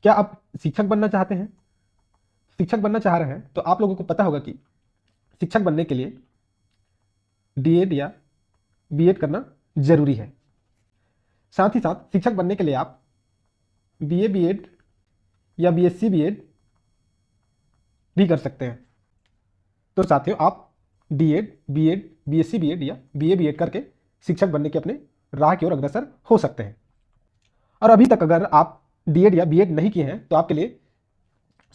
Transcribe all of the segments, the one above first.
क्या आप शिक्षक बनना चाहते हैं? शिक्षक बनना चाह रहे हैं तो आप लोगों को पता होगा कि शिक्षक बनने के लिए डीएड या बीएड करना जरूरी है। साथ ही साथ शिक्षक बनने के लिए आप बीए बीएड या बीएससी बीएड भी कर सकते हैं। तो साथियों, आप डीएड बीएड बीएससी बीएड या बीए बीएड करके शिक्षक बनने के अपने राह की ओर अग्रसर हो सकते हैं। और अभी तक अगर आप डीएड या बीएड नहीं किए हैं तो आपके लिए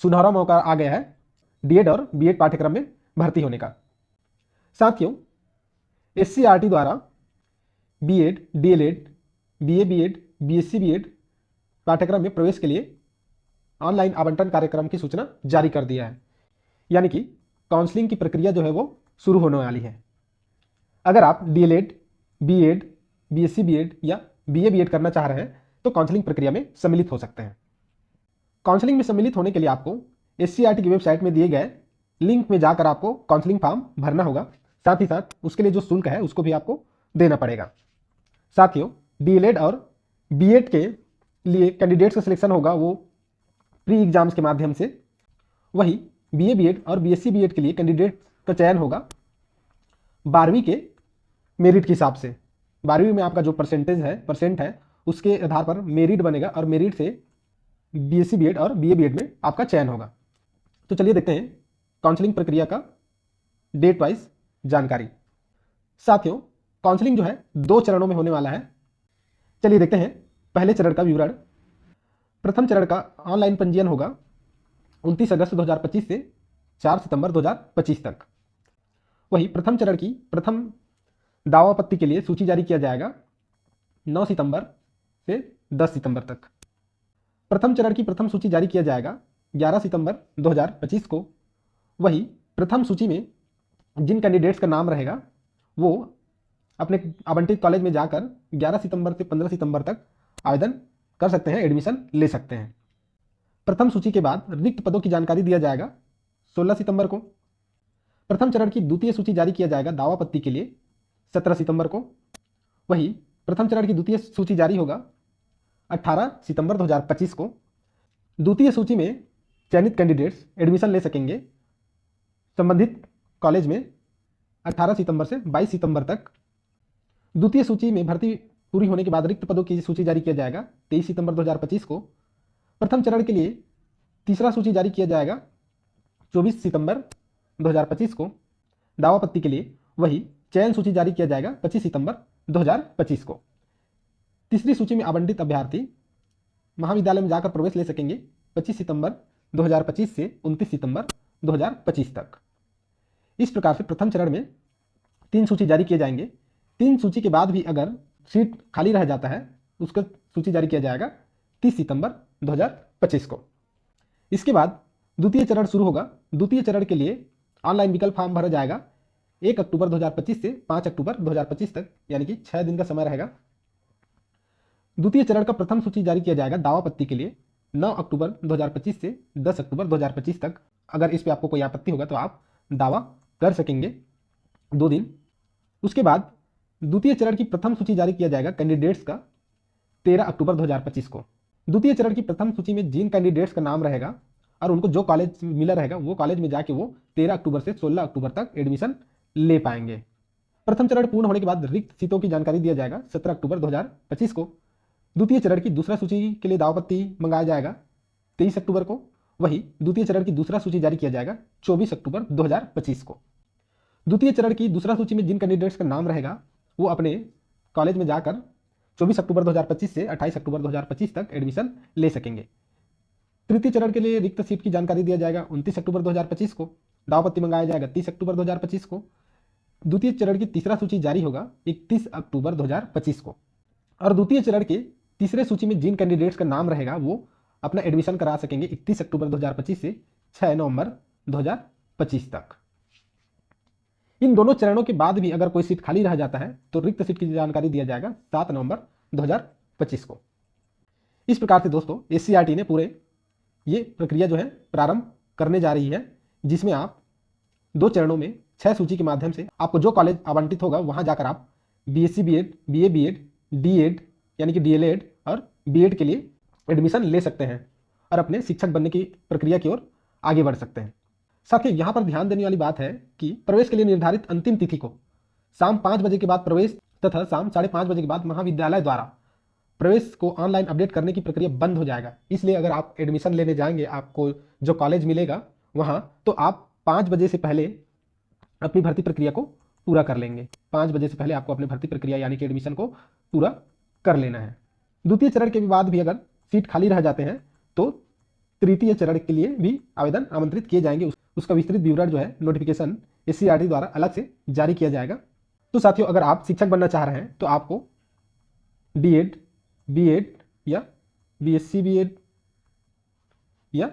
सुनहरा मौका आ गया है डीएड और बीएड पाठ्यक्रम में भर्ती होने का। साथियों, एससीईआरटी द्वारा BEd, DElEd, BA BEd, BSc BEd पाठ्यक्रम में प्रवेश के लिए ऑनलाइन आवंटन कार्यक्रम की सूचना जारी कर दिया है, यानी कि काउंसलिंग की प्रक्रिया जो है वो शुरू होने वाली है। अगर आप डीएलएड, बीएड, बीएससी बीएड या बीए बीएड करना चाह रहे हैं तो काउंसलिंग प्रक्रिया में सम्मिलित हो सकते हैं। काउंसलिंग में सम्मिलित होने के लिए आपको एससीईआरटी की वेबसाइट में दिए गए लिंक में जाकर आपको काउंसलिंग फॉर्म भरना होगा। साथ ही साथ उसके लिए जो शुल्क है उसको भी आपको देना पड़ेगा। साथियों, डीएलएड और बीएड के लिए कैंडिडेट्स का सिलेक्शन होगा वो प्री एग्जाम्स के माध्यम से। वही बीए बीएड और बीएससी बीएड के लिए कैंडिडेट का चयन होगा 12वीं के मेरिट के हिसाब से। 12वीं में आपका जो परसेंट है उसके आधार पर मेरिट बनेगा और मेरिट से बीएससी बीएड और बीए बीएड में आपका चयन होगा। तो चलिए देखते हैं काउंसलिंग प्रक्रिया का डेट वाइज जानकारी। साथियों, काउंसलिंग जो है 2 चरणों में होने वाला है। चलिए देखते हैं पहले चरण का विवरण। प्रथम चरण का ऑनलाइन पंजीयन होगा 29 अगस्त 2025 से 4 सितंबर 2025 तक। वही प्रथम चरण की प्रथम दावा आपत्ति के लिए सूची जारी किया जाएगा 9 सितंबर से 10 सितंबर तक। प्रथम चरण की प्रथम सूची जारी किया जाएगा 11 सितंबर 2025 को। वही प्रथम सूची में जिन कैंडिडेट्स का नाम रहेगा वो अपने आवंटित कॉलेज में जाकर 11 सितंबर से 15 सितंबर तक आवेदन कर सकते हैं, एडमिशन ले सकते हैं। प्रथम सूची के बाद रिक्त पदों की जानकारी दिया जाएगा 16 सितंबर को। प्रथम चरण की द्वितीय सूची जारी किया जाएगा दावा आपत्ति के लिए 17 सितंबर को। वही प्रथम चरण की द्वितीय सूची जारी होगा 18 सितंबर 2025 को। द्वितीय सूची में चयनित कैंडिडेट्स एडमिशन ले सकेंगे संबंधित कॉलेज में 18 सितंबर से 22 सितंबर तक। द्वितीय सूची में भर्ती पूरी होने के बाद रिक्त पदों की सूची जारी किया जाएगा 23 सितंबर 2025 को। प्रथम चरण के लिए तीसरा सूची जारी किया जाएगा 24 सितंबर 2025 को दावा आपत्ति के लिए। वही चयन सूची जारी किया जाएगा 25 सितंबर 2025 को। तीसरी सूची में आवंटित अभ्यर्थी महाविद्यालय में जाकर प्रवेश ले सकेंगे 25 सितंबर 2025 से 29 सितंबर 2025 तक। इस प्रकार से प्रथम चरण में 3 सूची जारी किए जाएंगे। 3 सूची के बाद भी अगर सीट खाली रह जाता है उसका सूची जारी किया जाएगा 30 सितंबर 2025 को। इसके बाद द्वितीय चरण शुरू होगा। द्वितीय चरण के लिए ऑनलाइन विकल्प फॉर्म भरा जाएगा 1 अक्टूबर 2025 से 5 अक्टूबर 2025 तक, यानी कि 6 दिन का समय रहेगा। द्वितीय चरण का प्रथम सूची जारी किया जाएगा दावा आपत्ति के लिए 9 अक्टूबर 2025 से 10 अक्टूबर 2025 तक। अगर इस पे आपको कोई आपत्ति होगा तो आप दावा कर सकेंगे 2 दिन। उसके बाद द्वितीय चरण की प्रथम सूची जारी किया जाएगा कैंडिडेट्स का 13 अक्टूबर 2025 को। द्वितीय चरण की प्रथम सूची में जिन कैंडिडेट्स का नाम रहेगा और उनको जो कॉलेज मिला रहेगा वो कॉलेज में जाके वो 13 अक्टूबर से 16 अक्टूबर तक एडमिशन ले पाएंगे। प्रथम चरण पूर्ण होने के बाद रिक्त सीटों की जानकारी दिया जाएगा 17 अक्टूबर 2025 को। द्वितीय चरण की दूसरा सूची के लिए दावा आपत्ति मंगाया जाएगा 23 अक्टूबर को। वही द्वितीय चरण की दूसरा सूची जारी किया जाएगा 24 अक्टूबर 2025 को। द्वितीय चरण की दूसरा सूची में जिन कैंडिडेट्स का नाम रहेगा वो अपने कॉलेज में जाकर 24 अक्टूबर 2025 से 28 अक्टूबर 2025 तक एडमिशन ले सकेंगे। तृतीय चरण के लिए रिक्त सीट की जानकारी दिया जाएगा 29 अक्टूबर 2025 को। दावा आपत्ति मंगाया जाएगा 30 अक्टूबर 2025 को। द्वितीय चरण की तीसरा सूची जारी होगा 31 अक्टूबर 2025 को। और द्वितीय चरण के तीसरे सूची में जिन कैंडिडेट्स का नाम रहेगा वो अपना एडमिशन करा सकेंगे 31 अक्टूबर 2025 से 6 नवंबर 2025 तक। इन दोनों चरणों के बाद भी अगर कोई सीट खाली रह जाता है तो रिक्त सीट की जानकारी दिया जाएगा 7 नवंबर 2025 को। इस प्रकार से दोस्तों एससीईआरटी ने पूरे ये प्रक्रिया जो है प्रारंभ करने जा रही है, जिसमें आप 2 चरणों में 6 सूची के माध्यम से आपको जो कॉलेज आवंटित होगा वहां जाकर आप BSc BEd, BA BEd, DEd यानी कि डीएलएड और बीएड के लिए एडमिशन ले सकते हैं। और अपने शिक्षक बनने की प्रक्रिया की ओर आगे बढ़ सकते हैं। साथियों, यहाँ पर ध्यान देने वाली बात है कि प्रवेश के लिए निर्धारित अंतिम तिथि को शाम 5 बजे के बाद प्रवेश तथा शाम 5:30 बजे के बाद महाविद्यालय द्वारा प्रवेश को ऑनलाइन अपडेट करने की प्रक्रिया बंद हो जाएगा। इसलिए अगर आप एडमिशन लेने जाएंगे, आपको जो कॉलेज मिलेगा वहाँ, तो आप 5 बजे से पहले अपनी भर्ती प्रक्रिया को पूरा कर लेंगे। 5 बजे से पहले आपको अपनी भर्ती प्रक्रिया यानी कि एडमिशन को पूरा कर लेना है। द्वितीय चरण के बाद भी अगर सीट खाली रह जाते हैं तो तृतीय चरण के लिए भी आवेदन आमंत्रित किए जाएंगे। उसका विस्तृत विवरण जो है नोटिफिकेशन SCERT द्वारा अलग से जारी किया जाएगा। तो साथियों, अगर आप शिक्षक बनना चाह रहे हैं तो आपको D.Ed, B.Ed या BSc B.Ed या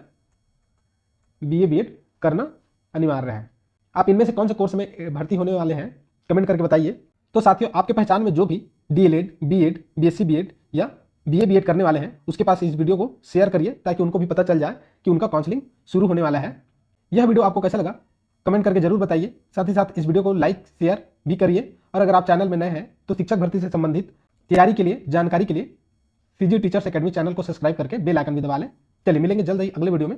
BA B.Ed करना अनिवार्य है। आप इनमें से कौन से कोर्स में भर्ती होने वाले हैं कमेंट करके बताइए। तो साथियों, आपके पहचान में जो भी DLED, B.Ed, BSc B.Ed या BA B.Ed करने वाले हैं उसके पास इस वीडियो को शेयर करिए ताकि उनको भी पता चल जाए कि उनका काउंसलिंग शुरू होने वाला है। यह वीडियो आपको कैसा लगा कमेंट करके जरूर बताइए। साथ ही साथ इस वीडियो को लाइक शेयर भी करिए। और अगर आप चैनल में नए हैं तो शिक्षक भर्ती से संबंधित तैयारी के लिए, जानकारी के लिए CG टीचर्स एकेडमी चैनल को सब्सक्राइब करके बेल आइकन भी दबा लें। चलिए मिलेंगे जल्द ही अगले वीडियो में।